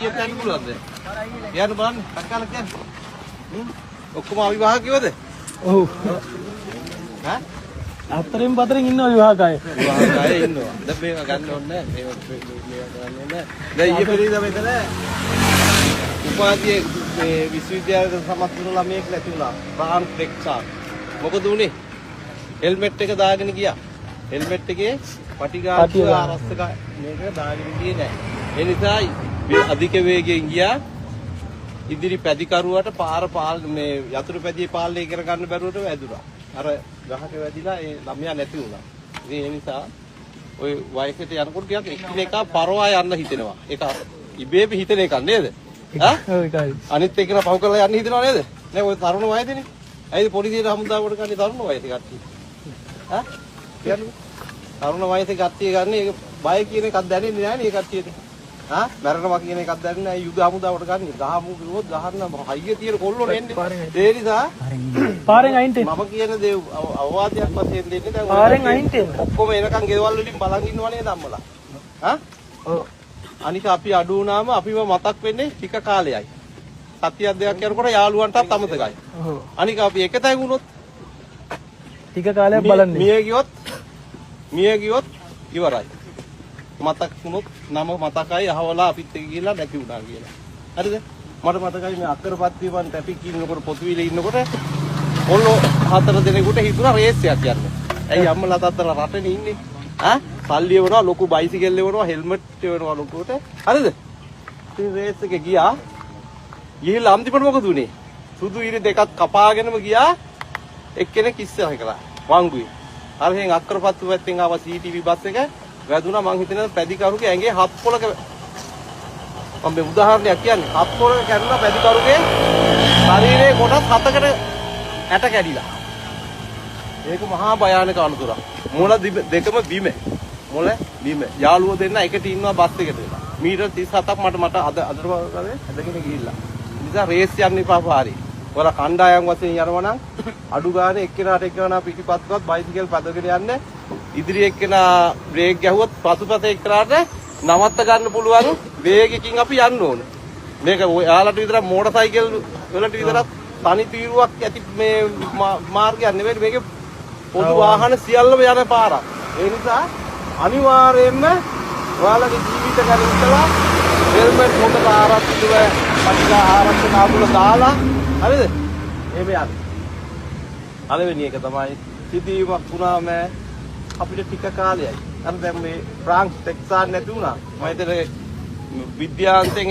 කීයක් යන්න පුළුවන්ද? යන්න බලන්න. අක්කාල කියන්නේ. ඔක්කොම අවිවාහකයෝද? ඔව්. ඈ? හතරෙන් පතරෙන් ඉන්නවා විවාහකය. විවාහකය ඉන්නවා. දැන් මේක ගන්න ඕනේ නැහැ. මේක ගන්න ඕනේ. දැන් ඊයේ පෙරේද මෙතන උපාධියේ මේ විශ්වවිද්‍යාලයට සමත් වුණු ළමයෙක් නැති වුණා. බ්‍රාන් ටෙක්සා. මොකද උනේ? හෙල්මට් එක දාගෙන ගියා. හෙල්මට් එකේ පටිඝාතය ආරස්සක මේක දාගෙන ගියේ නැහැ. ඒ නිසා අධික වේගයෙන් ගියා. ඉදිරි පැදිකරුවට පාර මේ යතුරු පැදියේ පාලනය කර ගන්න බැරුවට වැදුනා. අර ගහක වැදිලා ඒ ළමයා නැති වුණා. ඉතින් ඒ නිසා ওই වයසට යනකොට ටිකක් එකිනෙකා පරවා යන්න හිතෙනවා. ඒක ඉබේම හිතෙන එකක් නේද? ඔව් ඒකයි. අනිත් එක්කන පහු කරලා යන්න හිතනවා නේද? නෑ ඔය තරුණ වයසේනේ. ඇයිද පොලිසියට හමුදාවට ගන්නේ තරුණ වයසේ කට්ටිය? ඈ? කියන්නේ තරුණ වයසේ කට්ටිය ගන්න ඒක බය කියන එකක් දැනෙන්නේ නෑනේ මේ කට්ටියට. මැරෙනවා කියන එකක් දැනෙන්නේ නැහැ යුද හමුදාවට ගන්න. ගහමු කිව්වොත් ගහන්න හයිය තියෙන කොල්ලෝ නෙන්නේ. ඒ නිසා පාරෙන් අයින්ට මම කියන දේ අවවාදයක් වශයෙන් දෙන්නේ දැන් පාරෙන් අයින්ට ඔක්කොම එනකන් ගෙවල් වලින් බලන් ඉන්නවා නේද අම්මලා? ඔව්. අනික අපි අඩු වුණාම අපිව මතක් වෙන්නේ ටික කාලයයි. සතියක් දෙකක් යනකොට යාළුවන්ටත් අමතකයි. ඔව්. අනික අපි එකතැන් වුණොත් ටික කාලයක් බලන්නේ. මිය ගියොත් ඉවරයි. මතක් වුණොත් නම මතකයි අහවලා අපිත් එක්ක ගිහලා නැති වුණා කියලා. හරිද? මට මතකයි මේ අක්කරපත් වීමන් ට්‍රැෆික් ඉන්නකොට පොතුවිලේ ඉන්නකොට ඔල්ලෝ 4 දෙනෙකුට හිතුණා රේස් එකක් යන්න. ඇයි අම්මලා තාත්තලා රටේ ඉන්නේ? සල්ලි එවනවා ලොකු බයිසිකල් එවනවා හෙල්මට් එවනවා ලොකුට. හරිද? ඉතින් රේස් එකේ ගියා. ගිහිල්ලා අන්තිමට මොකද උනේ? සුදු ඉරි දෙකක් කපාගෙනම ගියා. එක්කෙනෙක් ඉස්සරහ කරා. වංගුවේ. අර එහෙන් අක්කරපත්තු පැත්තෙන් ආව CCTV බස් එක වැදුනා. මං හිතනවා පැදිකරුගේ ඇඟේ හත් පොලක මම මේ උදාහරණයක් කියන්නේ හත් පොලක කැඩුණා පැදිකරුගේ ශරීරයේ කොටස් 7කට ඇට කැඩිලා. ඒක මහා භයානක අනතුරක්. මොළ දෙකම බිම. මොළ බිම. යාළුවෝ දෙන්න එකට ඉන්නවා බස් එකට වෙලා. මීටර් 37ක් මට අදට ඇදගෙන ගිහිල්ලා. ඒ නිසා රේස් යන්න එපා පාරේ. ඔයාලා කණ්ඩායම් වශයෙන් යනවා නම් අඩු ගානේ එක්කෙනාට එක්කෙනා පිටිපස්සට බයිසිකල් පැදගෙන යන්න. ඉදිරි එක්කෙනා බ්‍රේක් ගැහුවොත් පසුපස එක්කෙනාට නවත්ත ගන්න පුළුවන් වේගයකින් අපි යන්න ඕනේ. මේක ඔයාලට විතරක් මෝටර් සයිකල් වලට විතරක් තනි තීරුවක් ඇති මේ මාර්ගයක් නෙවෙයි මේක පොදු වාහන සියල්ලම යන පාරක්. ඒ නිසා අනිවාර්යයෙන්ම ඔයාලගේ ජීවිත ගැන හිතලා හෙල්මට් හොඳට ආරක්ෂිතව පටිඝා ආරක්ෂක ආපුල දාලා හරිද? එහෙම යන්න. අලෙවෙනි එක තමයි සිදුවීමක් වුණාම අපිට ටික කාලයයි. අර දැන් මේ ෆ්‍රාන්ස් ටෙක්සාස් නැති වුණා. මම හිතන්නේ විද්‍යාන්තයෙන්